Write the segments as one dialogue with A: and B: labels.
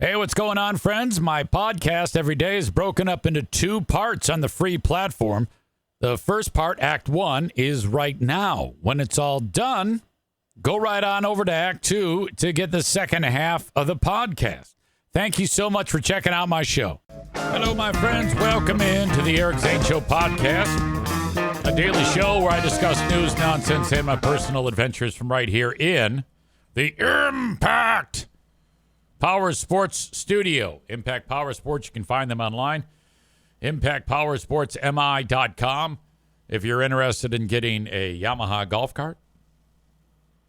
A: Hey, what's going on, friends? My podcast every day is broken up into two parts on the free platform. The first part, Act 1, is right now. When it's all done, go right on over to Act 2 to get the second half of the podcast. Thank you so much for checking out my show. Hello, my friends. Welcome into the Eric Zane Show podcast, a daily show where I discuss news, nonsense, and my personal adventures from right here in the Impact Power Sports Studio. Impact Power Sports, you can find them online. ImpactPowerSportsMI.com. If you're interested in getting a Yamaha golf cart,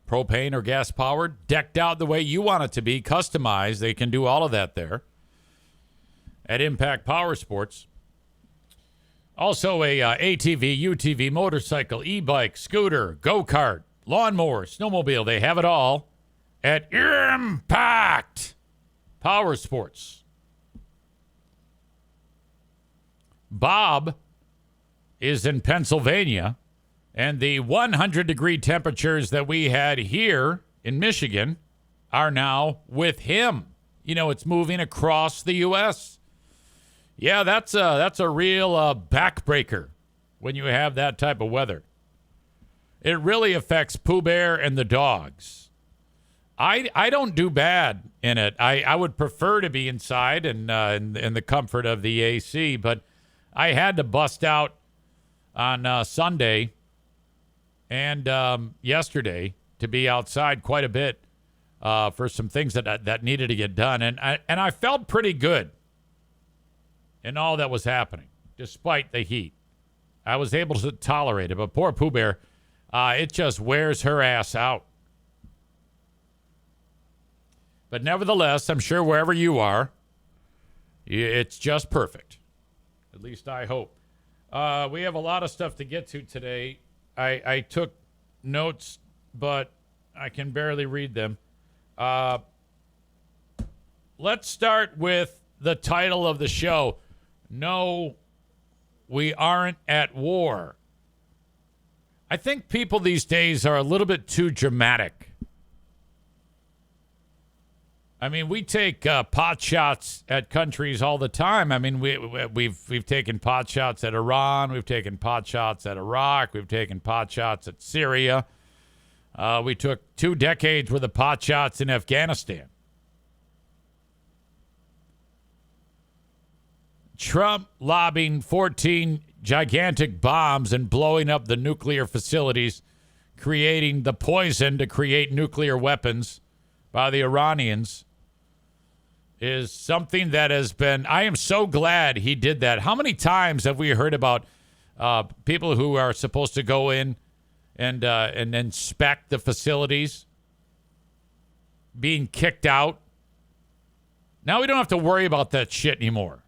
A: propane or gas powered, decked out the way you want it to be, customized, they can do all of that there at Impact Power Sports. Also a ATV, UTV, motorcycle, e-bike, scooter, go-kart, lawnmower, snowmobile. They have it all at Impact Power Sports. Bob is in Pennsylvania, and the 100-degree temperatures that we had here in Michigan are now with him. You know, it's moving across the U.S. Yeah, that's a real backbreaker when you have that type of weather. It really affects Pooh Bear and the dogs. I don't do bad in it. I would prefer to be inside and in the comfort of the AC, but I had to bust out on Sunday and yesterday to be outside quite a bit for some things that needed to get done, and I felt pretty good in all that was happening, despite the heat. I was able to tolerate it, but poor Pooh Bear, it just wears her ass out. But nevertheless, I'm sure wherever you are, it's just perfect. At least I hope. We have a lot of stuff to get to today. I took notes, but I can barely read them. Let's start with the title of the show. No, we aren't at war. I think people these days are a little bit too dramatic. I mean, we take pot shots at countries all the time. I mean, we've taken pot shots at Iran. We've taken pot shots at Iraq. We've taken pot shots at Syria. We took 2 decades worth of pot shots in Afghanistan. Trump lobbing 14 gigantic bombs and blowing up the nuclear facilities, creating the poison to create nuclear weapons by the Iranians, is something that has been, I am so glad he did that. How many times have we heard about people who are supposed to go in and inspect the facilities being kicked out? Now we don't have to worry about that shit anymore.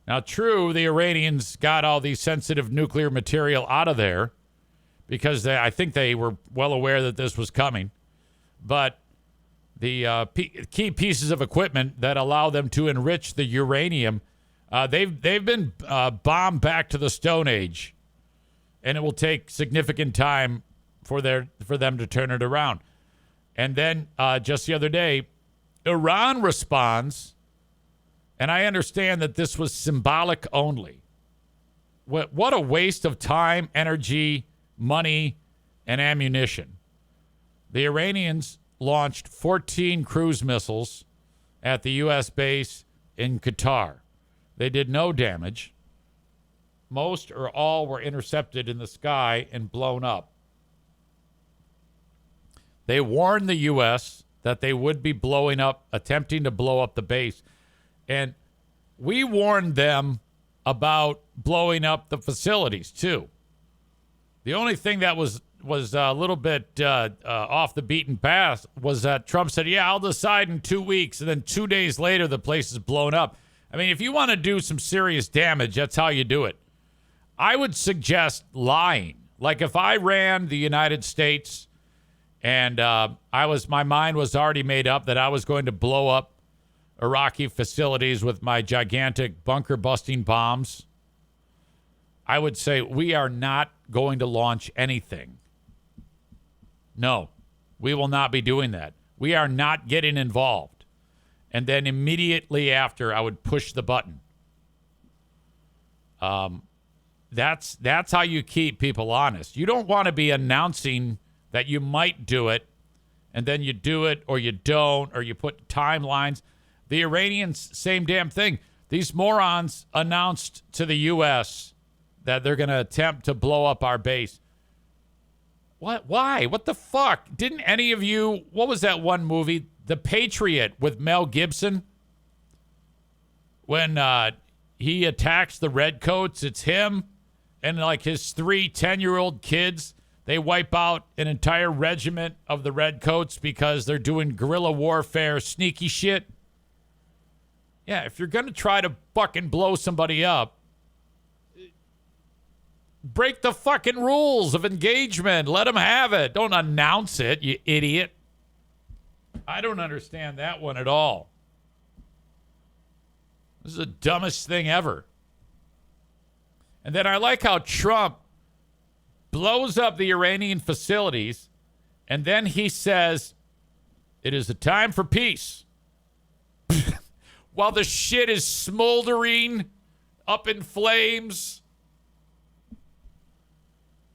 A: Now, true, the Iranians got all the sensitive nuclear material out of there because I think they were well aware that this was coming. But the key pieces of equipment that allow them to enrich the uranium, they've been bombed back to the Stone Age, and it will take significant time for them to turn it around. And then just the other day, Iran responds, and I understand that this was symbolic only. What a waste of time, energy, money, and ammunition. The Iranians launched 14 cruise missiles at the U.S. base in Qatar. They did no damage. Most or all were intercepted in the sky and blown up. They warned the U.S. that they would be attempting to blow up the base. And we warned them about blowing up the facilities, too. The only thing that was a little bit off the beaten path was that Trump said, yeah, I'll decide in 2 weeks. And then 2 days later, the place is blown up. I mean, if you want to do some serious damage, that's how you do it. I would suggest lying. Like if I ran the United States and my mind was already made up that I was going to blow up Iraqi facilities with my gigantic bunker-busting bombs, I would say we are not going to launch anything. No, we will not be doing that. We are not getting involved. And then immediately after, I would push the button. That's how you keep people honest. You don't want to be announcing that you might do it, and then you do it or you don't, or you put timelines. The Iranians, same damn thing. These morons announced to the U.S. that they're going to attempt to blow up our base. What? Why? What the fuck? Didn't any of you, what was that one movie? The Patriot with Mel Gibson? When he attacks the redcoats, it's him and like his 3 10-year-old kids. They wipe out an entire regiment of the redcoats because they're doing guerrilla warfare, sneaky shit. Yeah, if you're going to try to fucking blow somebody up, break the fucking rules of engagement. Let them have it. Don't announce it, you idiot. I don't understand that one at all. This is the dumbest thing ever. And then I like how Trump blows up the Iranian facilities, and then he says, it is a time for peace. While the shit is smoldering up in flames.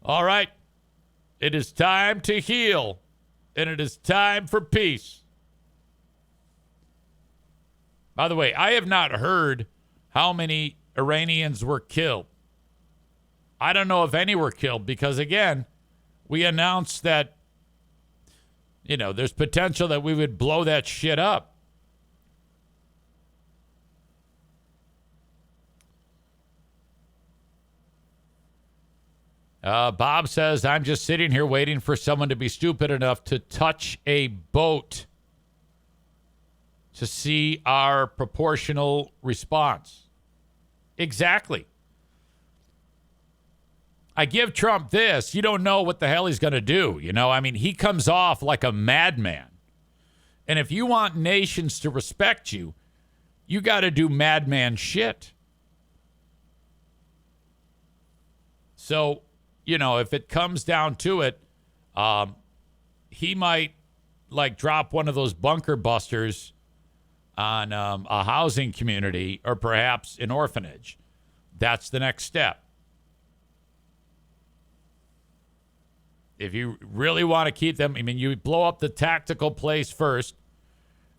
A: All right. It is time to heal, and it is time for peace. By the way, I have not heard how many Iranians were killed. I don't know if any were killed because, again, we announced that, there's potential that we would blow that shit up. Bob says, I'm just sitting here waiting for someone to be stupid enough to touch a boat to see our proportional response. Exactly. I give Trump this. You don't know what the hell he's going to do. He comes off like a madman. And if you want nations to respect you, you got to do madman shit. So, if it comes down to it, he might drop one of those bunker busters on a housing community or perhaps an orphanage. That's the next step. If you really want to keep them, you blow up the tactical place first,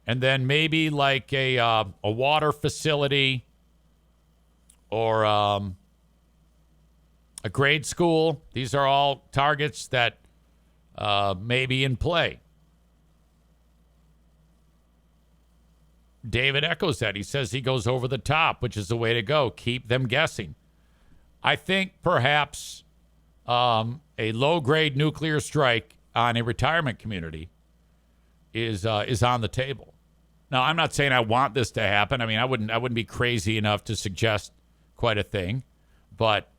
A: and then maybe like a water facility or a grade school. These are all targets that may be in play. David echoes that. He says he goes over the top, which is the way to go. Keep them guessing. I think perhaps a low-grade nuclear strike on a retirement community is on the table. Now, I'm not saying I want this to happen. I wouldn't be crazy enough to suggest quite a thing, but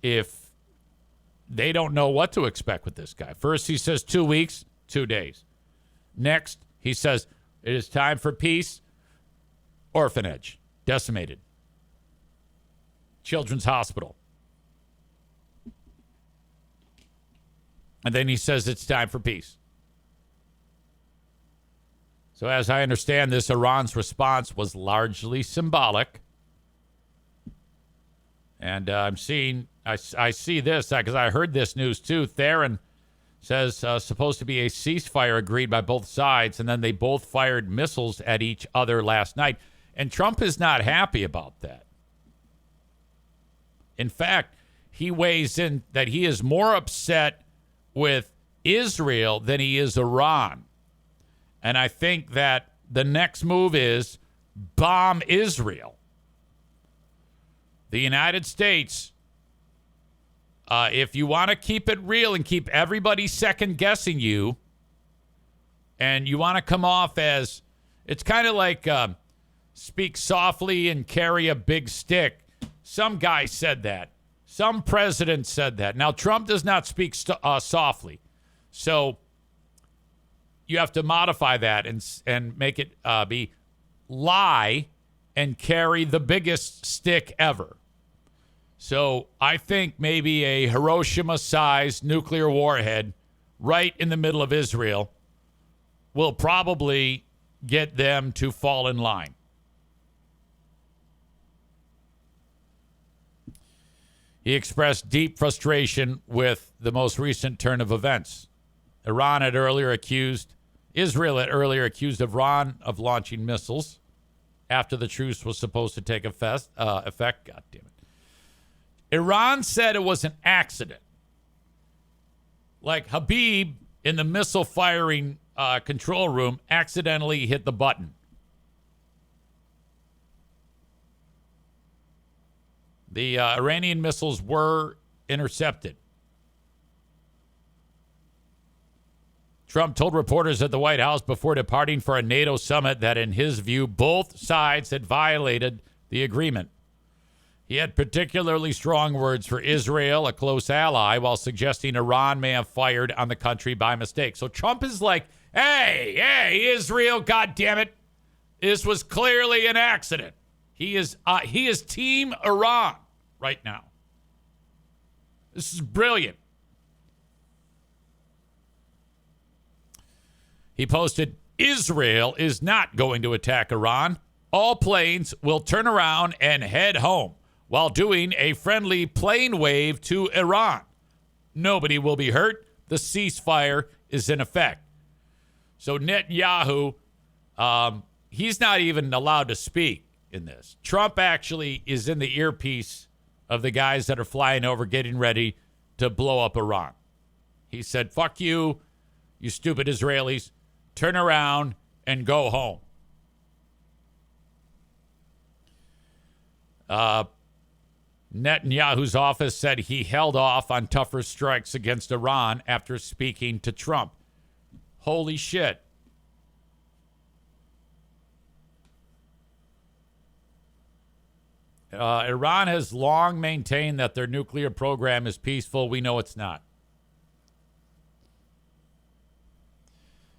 A: if they don't know what to expect with this guy. First, he says 2 weeks, 2 days. Next, he says it is time for peace. Orphanage, decimated. Children's hospital. And then he says it's time for peace. So as I understand this, Iran's response was largely symbolic. And I see this because I heard this news too. Theron says supposed to be a ceasefire agreed by both sides, and then they both fired missiles at each other last night. And Trump is not happy about that. In fact, he weighs in that he is more upset with Israel than he is Iran. And I think that the next move is bomb Israel. The United States, if you want to keep it real and keep everybody second guessing you, and you want to come off as, it's kind of like speak softly and carry a big stick. Some guy said that. Some president said that. Now, Trump does not speak softly. So you have to modify that and make it be lie and carry the biggest stick ever. So I think maybe a Hiroshima-sized nuclear warhead right in the middle of Israel will probably get them to fall in line. He expressed deep frustration with the most recent turn of events. Israel had earlier accused Iran of launching missiles after the truce was supposed to take effect. God damn it. Iran said it was an accident. Like Habib in the missile firing control room accidentally hit the button. The Iranian missiles were intercepted. Trump told reporters at the White House before departing for a NATO summit that, in his view, both sides had violated the agreement. He had particularly strong words for Israel, a close ally, while suggesting Iran may have fired on the country by mistake. So Trump is like, hey, Israel, goddammit. This was clearly an accident. He is Team Iran right now. This is brilliant. He posted, Israel is not going to attack Iran. All planes will turn around and head home while doing a friendly plane wave to Iran. Nobody will be hurt. The ceasefire is in effect. So Netanyahu, he's not even allowed to speak in this. Trump actually is in the earpiece of the guys that are flying over getting ready to blow up Iran. He said, fuck you, you stupid Israelis. Turn around and go home. Netanyahu's office said he held off on tougher strikes against Iran after speaking to Trump. Holy shit. Iran has long maintained that their nuclear program is peaceful. We know it's not.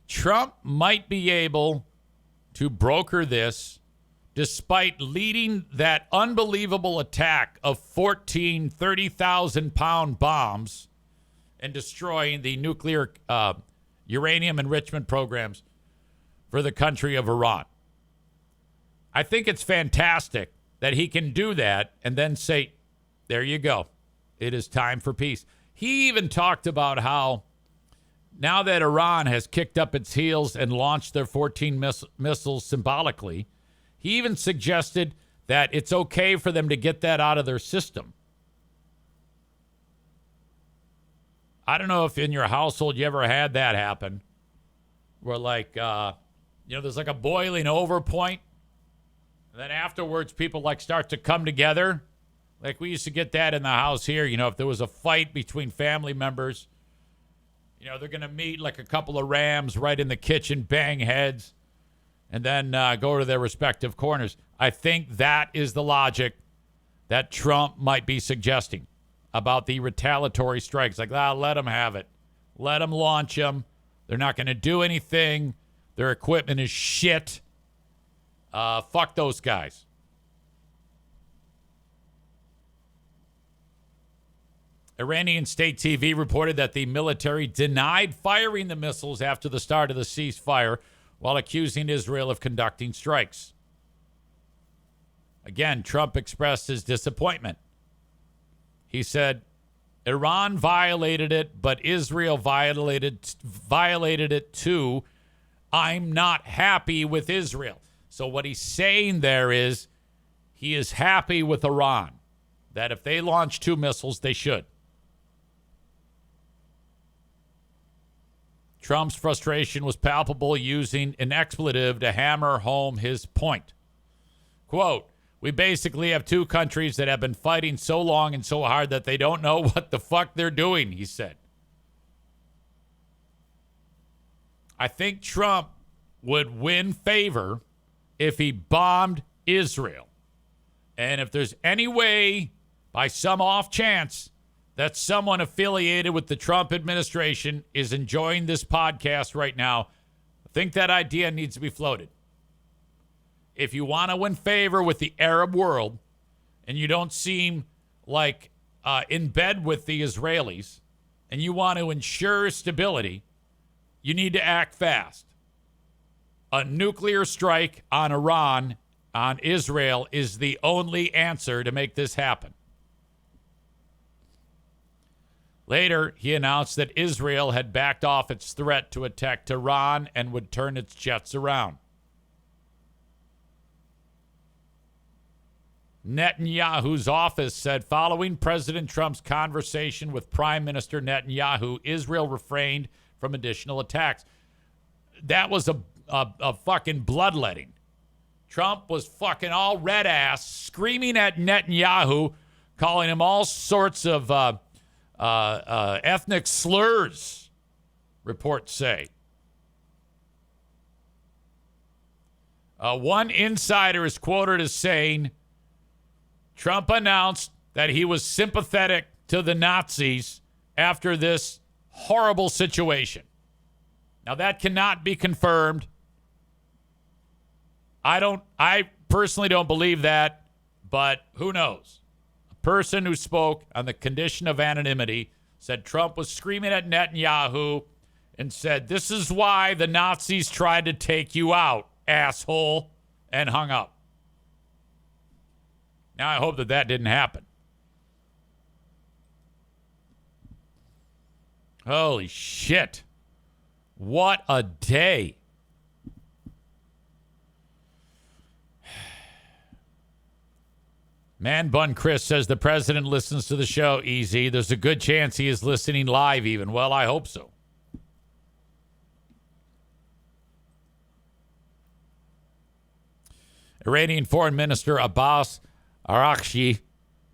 A: Trump might be able to broker this despite leading that unbelievable attack of 14 30,000-pound bombs and destroying the nuclear uranium enrichment programs for the country of Iran. I think it's fantastic that he can do that and then say, there you go. It is time for peace. He even talked about how now that Iran has kicked up its heels and launched their 14 missiles symbolically, he even suggested that it's okay for them to get that out of their system. I don't know if in your household you ever had that happen, where there's like a boiling over point, and then afterwards people start to come together. Like we used to get that in the house here. If there was a fight between family members, they're going to meet like a couple of rams right in the kitchen, bang heads, and then go to their respective corners. I think that is the logic that Trump might be suggesting about the retaliatory strikes. Like, let them have it. Let them launch them. They're not going to do anything. Their equipment is shit. Fuck those guys. Iranian state TV reported that the military denied firing the missiles after the start of the ceasefire while accusing Israel of conducting strikes. Again, Trump expressed his disappointment. He said, Iran violated it, but Israel violated it too. I'm not happy with Israel. So what he's saying there is he is happy with Iran, that if they launch 2 missiles, they should. Trump's frustration was palpable, using an expletive to hammer home his point. Quote, we basically have 2 countries that have been fighting so long and so hard that they don't know what the fuck they're doing, he said. I think Trump would win favor if he bombed Israel. And if there's any way, by some off chance, that someone affiliated with the Trump administration is enjoying this podcast right now, I think that idea needs to be floated. If you want to win favor with the Arab world and you don't seem like in bed with the Israelis and you want to ensure stability, you need to act fast. A nuclear strike on Iran, on Israel, is the only answer to make this happen. Later, he announced that Israel had backed off its threat to attack Tehran and would turn its jets around. Netanyahu's office said following President Trump's conversation with Prime Minister Netanyahu, Israel refrained from additional attacks. That was a fucking bloodletting. Trump was fucking all red ass, screaming at Netanyahu, calling him all sorts of ethnic slurs, reports say. One insider is quoted as saying, Trump announced that he was sympathetic to the Nazis after this horrible situation. Now, that cannot be confirmed. I personally don't believe that, but who knows? A person who spoke on the condition of anonymity said Trump was screaming at Netanyahu and said, "This is why the Nazis tried to take you out, asshole," and hung up. Now, I hope that didn't happen. Holy shit. What a day. Man Bun Chris says the president listens to the show, easy. There's a good chance he is listening live even. Well, I hope so. Iranian Foreign Minister Abbas Araghchi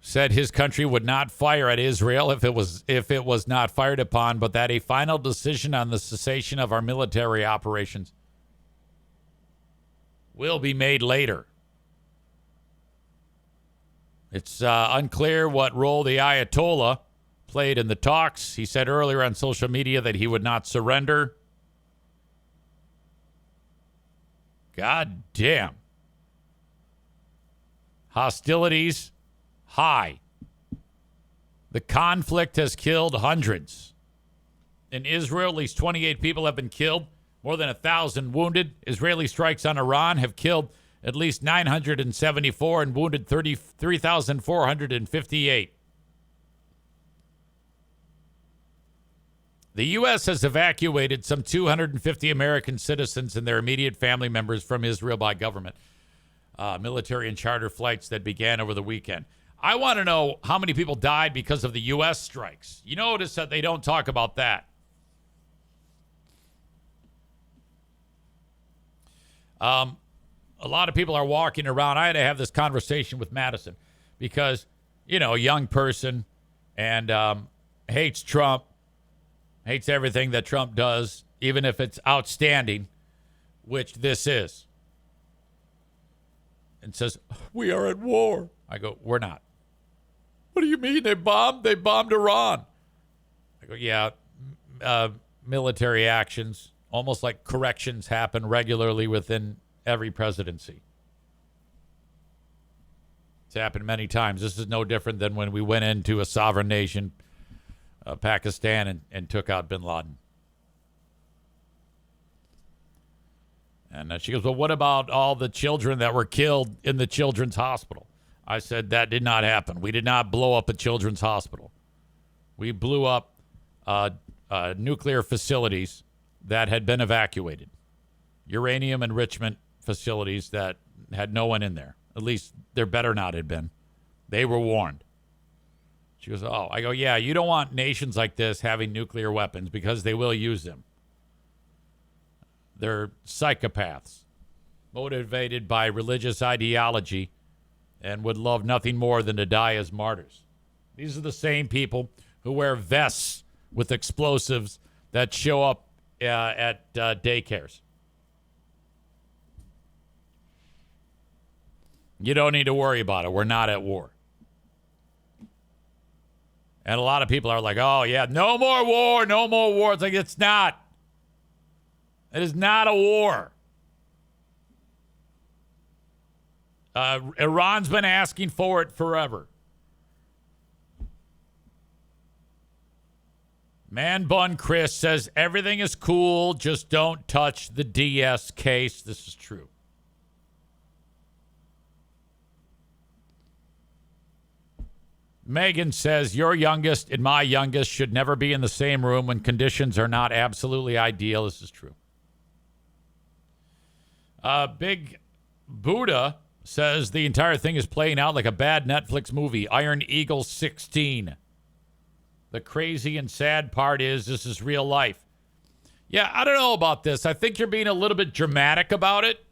A: said his country would not fire at Israel if it was not fired upon, but that a final decision on the cessation of our military operations will be made later. It's unclear what role the Ayatollah played in the talks. He said earlier on social media that he would not surrender. God damn. Hostilities high. The conflict has killed hundreds. In Israel, at least 28 people have been killed, more than 1,000 wounded. Israeli strikes on Iran have killed at least 974 and wounded 3,458. The U.S. has evacuated some 250 American citizens and their immediate family members from Israel by government. Military and charter flights that began over the weekend. I want to know how many people died because of the U.S. strikes. You notice that they don't talk about that. A lot of people are walking around. I had to have this conversation with Madison because, a young person and hates Trump, hates everything that Trump does, even if it's outstanding, which this is. And says, we are at war. I go, we're not. What do you mean? They bombed Iran. I go, yeah, military actions, almost like corrections happen regularly within every presidency. It's happened many times. This is no different than when we went into a sovereign nation, Pakistan, and took out bin Laden. And she goes, well, what about all the children that were killed in the children's hospital? I said, that did not happen. We did not blow up a children's hospital. We blew up nuclear facilities that had been evacuated. Uranium enrichment facilities that had no one in there. At least there better not have been. They were warned. She goes, oh. I go, yeah, you don't want nations like this having nuclear weapons because they will use them. They're psychopaths, motivated by religious ideology, and would love nothing more than to die as martyrs. These are the same people who wear vests with explosives that show up at daycares. You don't need to worry about it. We're not at war. And a lot of people are like, oh, yeah, no more war, no more war. It's like, it's not. It is not a war. Iran's been asking for it forever. Man Bun Chris says everything is cool, just don't touch the DS case. This is true. Megan says your youngest and my youngest should never be in the same room when conditions are not absolutely ideal. This is true. Big Buddha says the entire thing is playing out like a bad Netflix movie, Iron Eagle 16. The crazy and sad part is this is real life. Yeah, I don't know about this. I think you're being a little bit dramatic about it.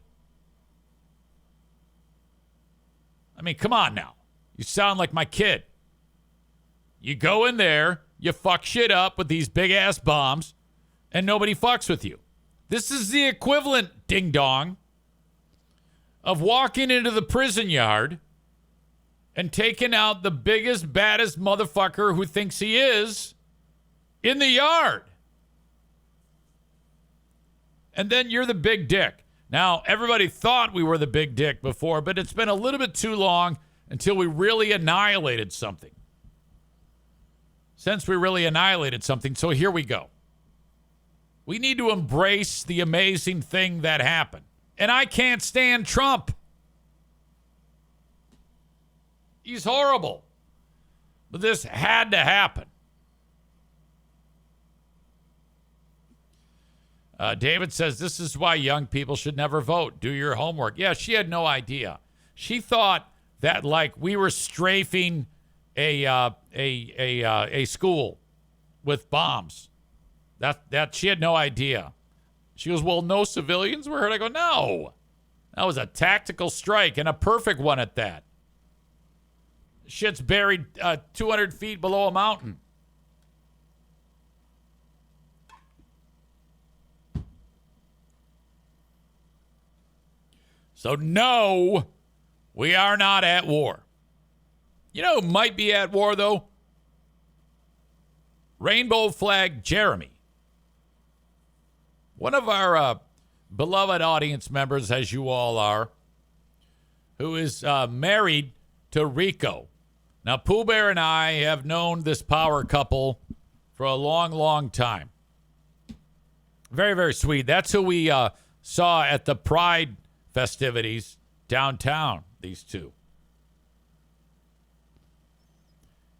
A: I mean, come on now. You sound like my kid. You go in there, you fuck shit up with these big-ass bombs, and nobody fucks with you. This is the equivalent, ding-dong, of walking into the prison yard and taking out the biggest, baddest motherfucker who thinks he is in the yard. And then you're the big dick. Now, everybody thought we were the big dick before, but it's been a little bit too long until we really annihilated something. Since we really annihilated something, so here we go. We need to embrace the amazing thing that happened. And I can't stand Trump. He's horrible. But this had to happen. David says, this is why young people should never vote. Do your homework. Yeah, she had no idea. She thought that, like, we were strafing a school with bombs. That she had no idea. She goes, well, no civilians were hurt. I go, no. That was a tactical strike, and a perfect one at that. Shit's buried 200 feet below a mountain. So, no, we are not at war. You know who might be at war, though? Rainbow Flag Jeremy. One of our beloved audience members, as you all are, who is married to Rico. Now, Pooh Bear and I have known this power couple for a long, long time. Very, very sweet. That's who we saw at the Pride festivities downtown, these two.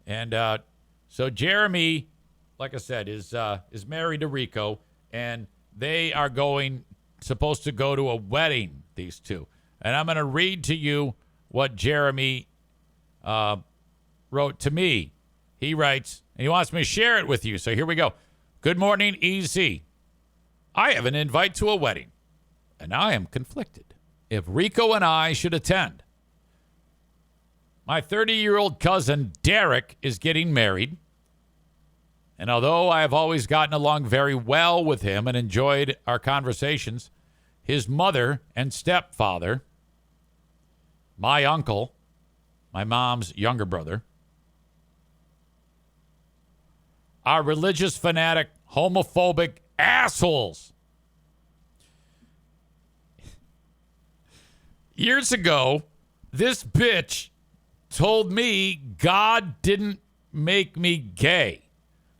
A: And so Jeremy, like I said, is married to Rico, and they are supposed to go to a wedding, these two. And I'm going to read to you what Jeremy wrote to me. He writes, and he wants me to share it with you. So here we go. Good morning, EZ. I have an invite to a wedding, and I am conflicted if Rico and I should attend. My 30-year-old cousin, Derek, is getting married. And although I have always gotten along very well with him and enjoyed our conversations, his mother and stepfather, my uncle, my mom's younger brother, are religious fanatic, homophobic assholes. Years ago, this bitch told me God didn't make me gay.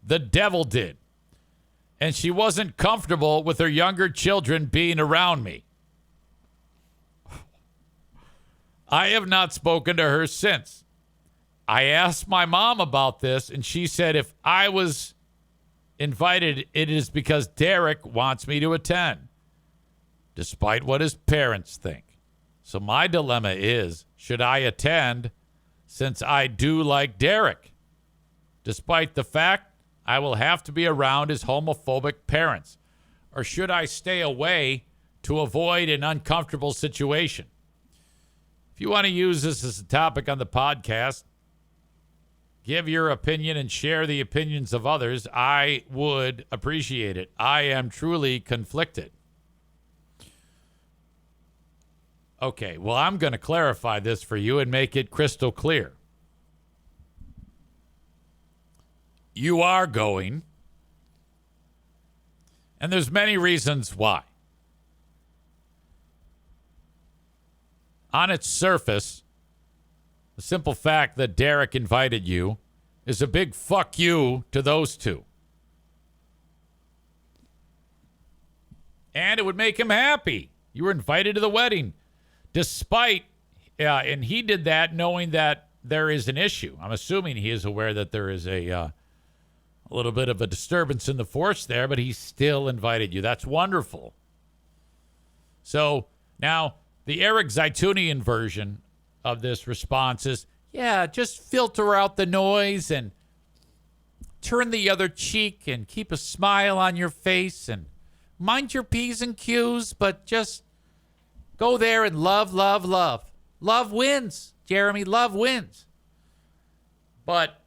A: The devil did. And she wasn't comfortable with her younger children being around me. I have not spoken to her since. I asked my mom about this, and she said if I was invited, it is because Derek wants me to attend, despite what his parents think. So my dilemma is, should I attend since I do like Derek, despite the fact I will have to be around his homophobic parents? Or should I stay away to avoid an uncomfortable situation? If you want to use this as a topic on the podcast, give your opinion and share the opinions of others, I would appreciate it. I am truly conflicted. Okay, well, I'm going to clarify this for you and make it crystal clear. You are going, and there's many reasons why. On its surface, the simple fact that Derek invited you is a big fuck you to those two. And it would make him happy. You were invited to the wedding. Despite, and he did that knowing that there is an issue. I'm assuming he is aware that there is a little bit of a disturbance in the force there, but he still invited you. That's wonderful. So now the Eric Zaitunian version of this response is, yeah, just filter out the noise and turn the other cheek and keep a smile on your face and mind your P's and Q's, but just go there and love, love, love. Love wins, Jeremy. Love wins. But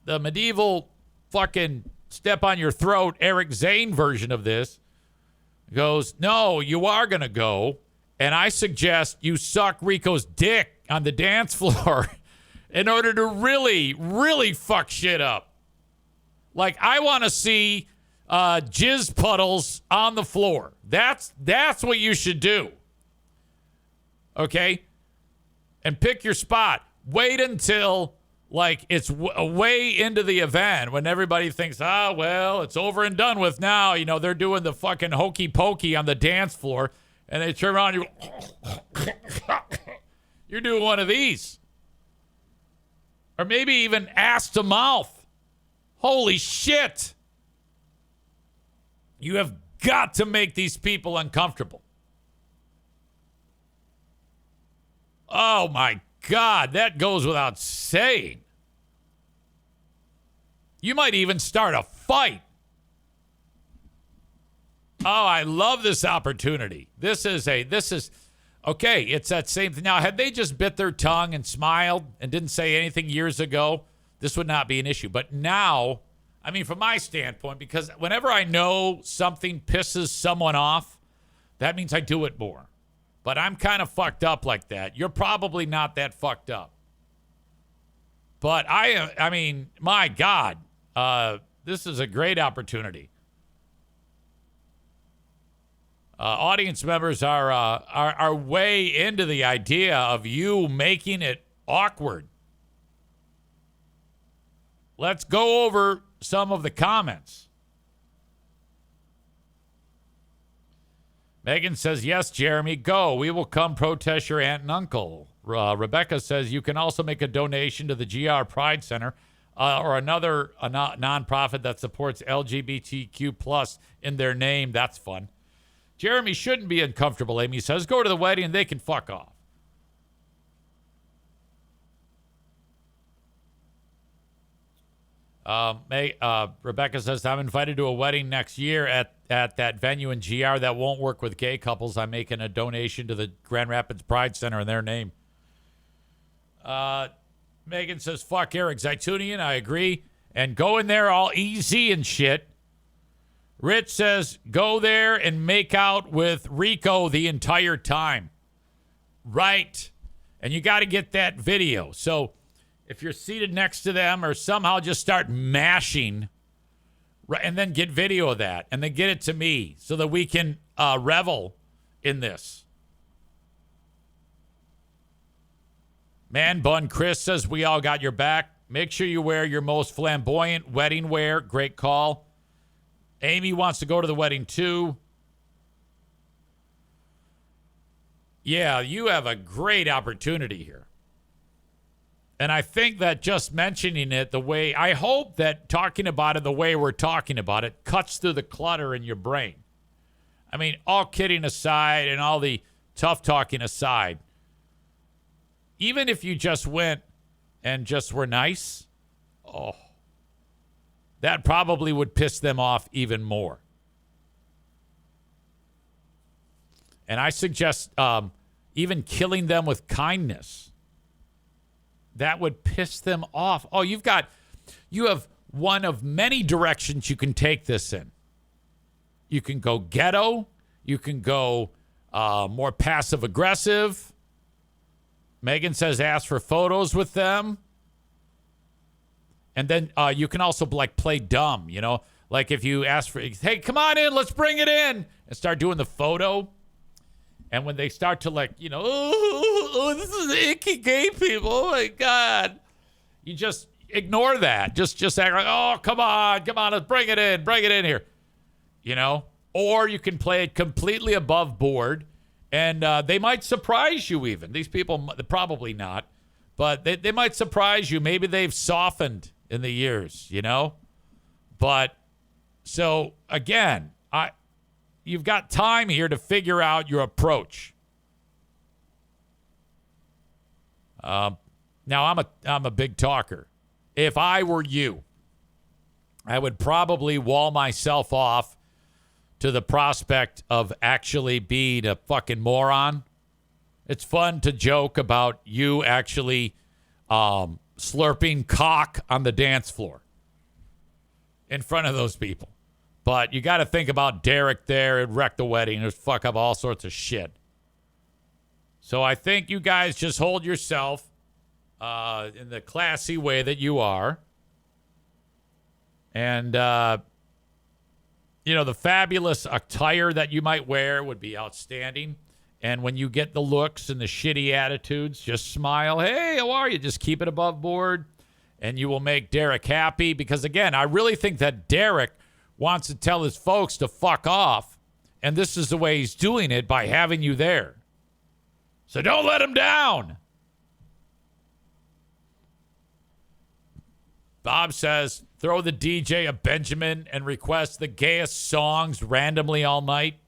A: the medieval fucking step on your throat Eric Zane version of this goes, no, you are going to go, and I suggest you suck Rico's dick on the dance floor in order to really, really fuck shit up. Like, I want to see jizz puddles on the floor. That's what you should do. Okay? And pick your spot. Wait until, like, it's way into the event when everybody thinks, well, it's over and done with now. You know, they're doing the fucking hokey pokey on the dance floor, and they turn around and you're doing one of these. Or maybe even ass to mouth. Holy shit. You have got to make these people uncomfortable. Oh, my God. That goes without saying. You might even start a fight. Oh, I love this opportunity. This is okay. It's that same thing. Now, had they just bit their tongue and smiled and didn't say anything years ago, this would not be an issue. But now, I mean, from my standpoint, because whenever I know something pisses someone off, that means I do it more. But I'm kind of fucked up like that. You're probably not that fucked up. But I mean, my God, this is a great opportunity. Audience members are way into the idea of you making it awkward. Let's go over some of the comments. Megan says, yes, Jeremy, go. We will come protest your aunt and uncle. Rebecca says, you can also make a donation to the GR Pride Center or another nonprofit that supports LGBTQ plus in their name. That's fun. Jeremy shouldn't be uncomfortable, Amy says. Go to the wedding and they can fuck off. Rebecca says, I'm invited to a wedding next year at that venue in GR that won't work with gay couples. I'm making a donation to the Grand Rapids Pride Center in their name. Megan says, fuck Eric Zaitunian. I agree. And go in there all easy and shit. Rich says, go there and make out with Rico the entire time. Right. And you got to get that video. So if you're seated next to them or somehow just start mashing and then get video of that and then get it to me so that we can revel in this. Man Bun Chris says, we all got your back. Make sure you wear your most flamboyant wedding wear. Great call. Amy wants to go to the wedding too. Yeah, you have a great opportunity here. And I think that just mentioning it the way, I hope that talking about it the way we're talking about it cuts through the clutter in your brain. I mean, all kidding aside and all the tough talking aside, even if you just went and just were nice, that probably would piss them off even more. And I suggest even killing them with kindness. That would piss them off. Oh, you have one of many directions you can take this in. You can go ghetto. You can go more passive aggressive. Megan says ask for photos with them. And then you can also like play dumb, you know, like if you ask for, hey, come on in, let's bring it in, and start doing the photo. And when they start to like, you know, oh, this is icky gay people. Oh my God. You just ignore that. Just act like, oh, come on, let's bring it in here. You know, or you can play it completely above board, and they might surprise you even. These people, probably not, but they might surprise you. Maybe they've softened in the years, you know? But, so, again, you've got time here to figure out your approach. Now, I'm a big talker. If I were you, I would probably wall myself off to the prospect of actually being a fucking moron. It's fun to joke about you actually slurping cock on the dance floor in front of those people. But you got to think about Derek there. It wrecked the wedding. There's fuck up all sorts of shit. So I think you guys just hold yourself in the classy way that you are. And, the fabulous attire that you might wear would be outstanding. And when you get the looks and the shitty attitudes, just smile. Hey, how are you? Just keep it above board. And you will make Derek happy. Because, again, I really think that Derek wants to tell his folks to fuck off. And this is the way he's doing it, by having you there. So don't let him down. Bob says, throw the DJ a Benjamin and request the gayest songs randomly all night.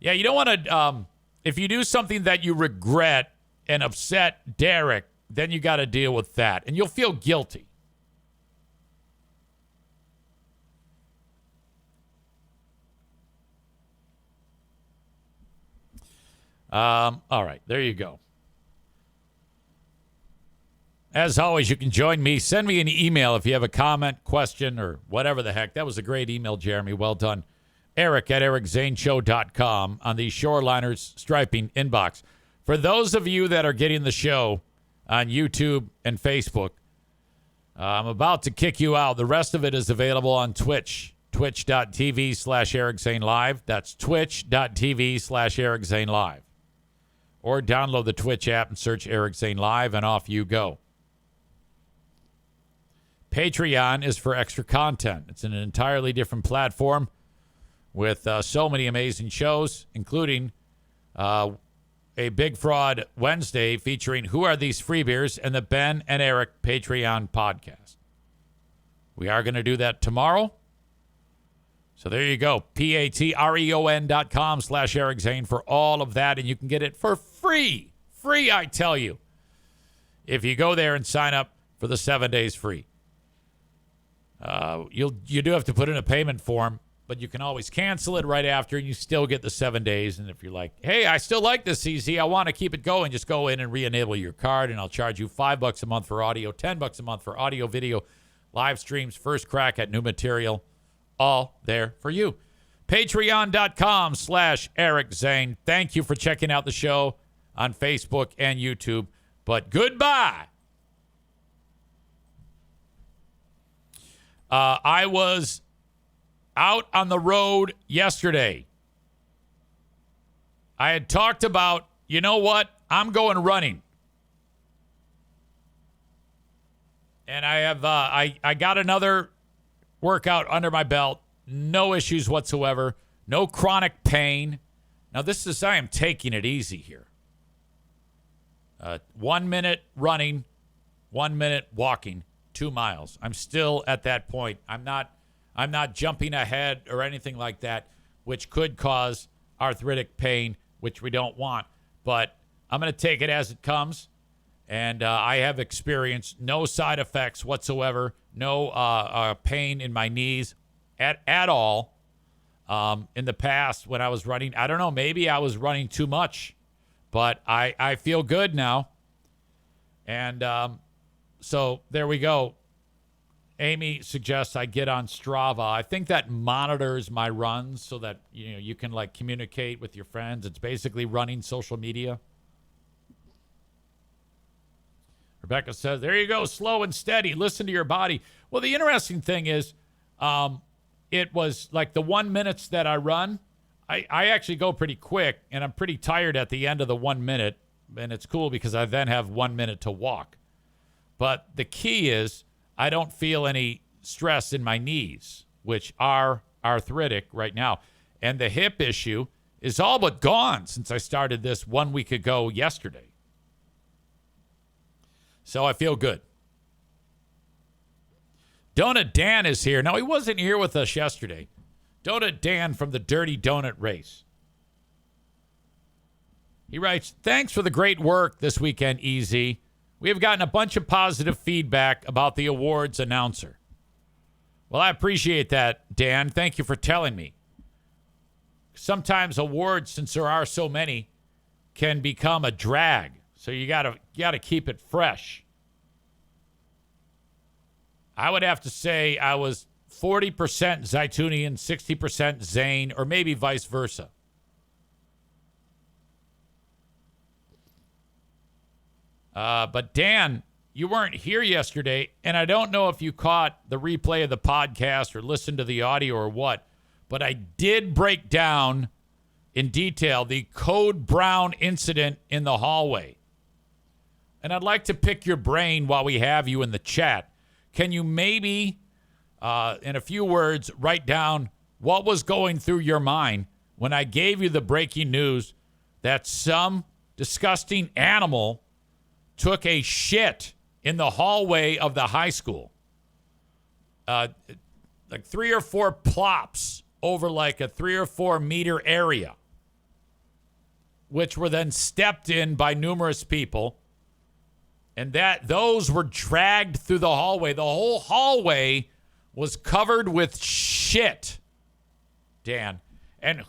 A: Yeah, you don't want to, if you do something that you regret and upset Derek, then you got to deal with that. And you'll feel guilty. All right, there you go. As always, you can join me. Send me an email if you have a comment, question, or whatever the heck. That was a great email, Jeremy. Well done. Eric@ericzaneshow.com on the Shoreliners Striping inbox. For those of you that are getting the show on YouTube and Facebook, I'm about to kick you out. The rest of it is available on Twitch. Twitch.tv/EricZaneLive. That's Twitch.tv/EricZaneLive. Or download the Twitch app and search Eric Zane Live, and off you go. Patreon is for extra content. It's an entirely different platform with so many amazing shows, including a Big Fraud Wednesday featuring Who Are These Free Beers and the Ben and Eric Patreon podcast. We are going to do that tomorrow. So there you go. patreon.com/Eric Zane for all of that. And you can get it for free. Free, I tell you. If you go there and sign up for the 7 days free. You do have to put in a payment form, but you can always cancel it right after, and you still get the 7 days. And if you're like, hey, I still like this, CZ, I want to keep it going, just go in and re-enable your card, and I'll charge you $5 a month for audio, $10 a month for audio, video, live streams, first crack at new material. All there for you. Patreon.com/Eric Zane. Thank you for checking out the show on Facebook and YouTube. But goodbye. I was out on the road yesterday. I had talked about, you know what? I'm going running. And I have I got another workout under my belt. No issues whatsoever. No chronic pain. Now, I am taking it easy here. 1 minute running, 1 minute walking, 2 miles. I'm still at that point. I'm not jumping ahead or anything like that, which could cause arthritic pain, which we don't want. But I'm going to take it as it comes. And I have experienced no side effects whatsoever, no pain in my knees at all. In the past when I was running, I don't know, maybe I was running too much, but I feel good now. And so there we go. Amy suggests I get on Strava. I think that monitors my runs so that you can like communicate with your friends. It's basically running social media. Rebecca says, there you go, slow and steady. Listen to your body. Well, the interesting thing is it was like the 1 minute that I run, I actually go pretty quick, and I'm pretty tired at the end of the 1 minute, and it's cool because I then have 1 minute to walk. But the key is I don't feel any stress in my knees. which are arthritic right now. And the hip issue is all but gone since I started this 1 week ago yesterday. So I feel good. Donut Dan is here. Now, he wasn't here with us yesterday. Donut Dan from the Dirty Donut Race. He writes, thanks for the great work this weekend, EZ. We have gotten a bunch of positive feedback about the awards announcer. Well, I appreciate that, Dan. Thank you for telling me. Sometimes awards, since there are so many, can become a drag. So you gotta keep it fresh. I would have to say I was 40% Zaitunian, 60% Zane, or maybe vice versa. But Dan, you weren't here yesterday, and I don't know if you caught the replay of the podcast or listened to the audio or what, but I did break down in detail the Code Brown incident in the hallway. And I'd like to pick your brain while we have you in the chat. Can you maybe, in a few words, write down what was going through your mind when I gave you the breaking news that some disgusting animal took a shit in the hallway of the high school? Like 3 or 4 plops over like a 3 or 4 meter area, which were then stepped in by numerous people. And those were dragged through the hallway. The whole hallway was covered with shit, Dan. And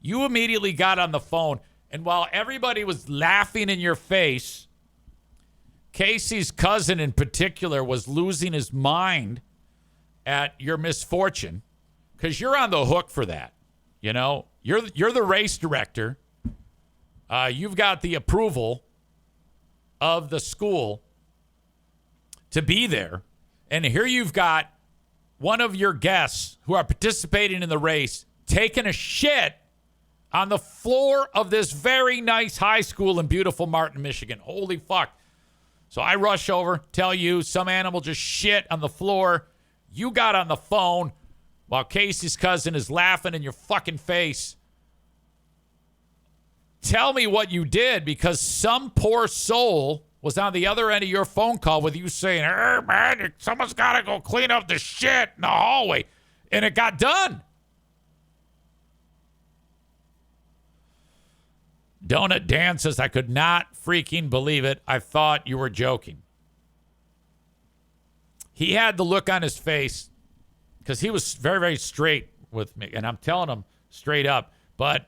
A: you immediately got on the phone. And while everybody was laughing in your face, Casey's cousin in particular was losing his mind at your misfortune, because you're on the hook for that. You know, you're the race director. You've got the approval of the school to be there. And here you've got one of your guests who are participating in the race taking a shit on the floor of this very nice high school in beautiful Martin, Michigan. Holy fuck. So I rush over, tell you some animal just shit on the floor. You got on the phone while Casey's cousin is laughing in your fucking face. Tell me what you did, because some poor soul was on the other end of your phone call with you saying, hey, man, someone's got to go clean up the shit in the hallway. And it got done. Donut Dan says, I could not freaking believe it. I thought you were joking. He had the look on his face because he was very, very straight with me. And I'm telling him straight up. But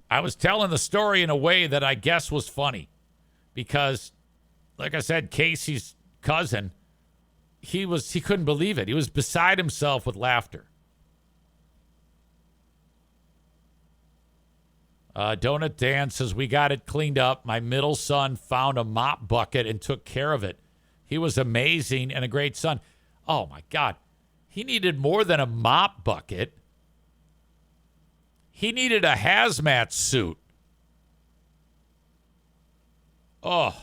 A: I was telling the story in a way that I guess was funny. Because, like I said, Casey's cousin, he couldn't believe it. He was beside himself with laughter. Donut Dan says, we got it cleaned up. My middle son found a mop bucket and took care of it. He was amazing and a great son. Oh, my God. He needed more than a mop bucket. He needed a hazmat suit. Oh,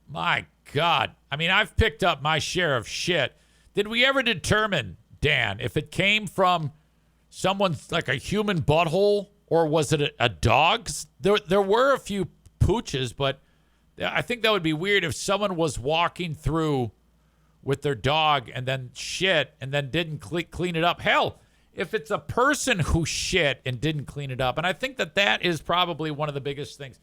A: my God. I mean, I've picked up my share of shit. Did we ever determine, Dan, if it came from someone's like a human butthole, or was it a dog's? There were a few pooches, but I think that would be weird if someone was walking through with their dog and then shit and then didn't clean it up. Hell, if it's a person who shit and didn't clean it up, and I think that is probably one of the biggest things.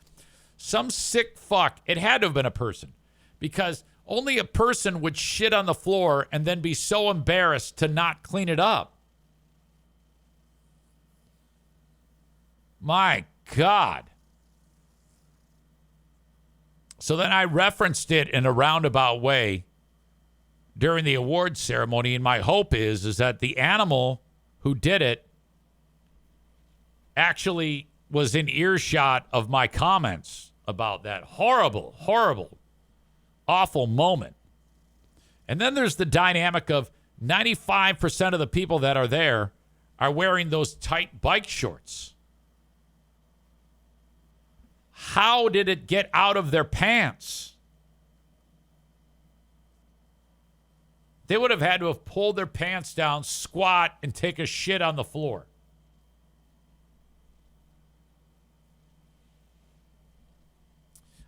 A: Some sick fuck, it had to have been a person, because only a person would shit on the floor and then be so embarrassed to not clean it up. My God. So then I referenced it in a roundabout way during the awards ceremony, and my hope is that the animal who did it actually was in earshot of my comments about that horrible, horrible, awful moment. And then there's the dynamic of 95% of the people that are there are wearing those tight bike shorts. How did it get out of their pants? They would have had to have pulled their pants down, squat, and take a shit on the floor.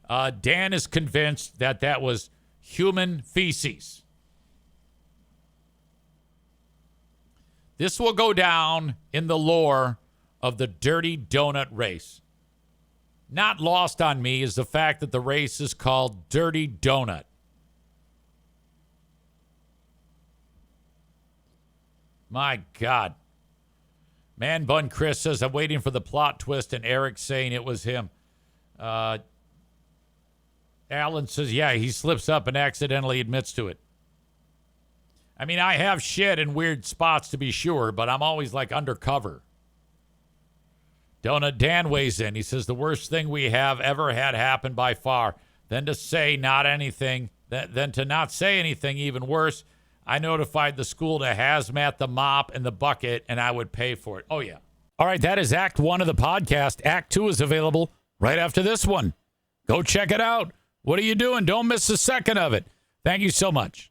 A: Dan is convinced that that was human feces. This will go down in the lore of the Dirty Donut Race. Not lost on me is the fact that the race is called Dirty Donut. My God. Man Bun Chris says, I'm waiting for the plot twist, and Eric saying it was him. Alan says, yeah, he slips up and accidentally admits to it. I mean, I have shit in weird spots to be sure, but I'm always like undercover. Donut Dan weighs in. He says, the worst thing we have ever had happen by far. Then to say not anything, then to not say anything, even worse. I notified the school to hazmat the mop and the bucket, and I would pay for it. Oh, yeah. All right, that is Act 1 of the podcast. Act 2 is available right after this one. Go check it out. What are you doing? Don't miss a second of it. Thank you so much.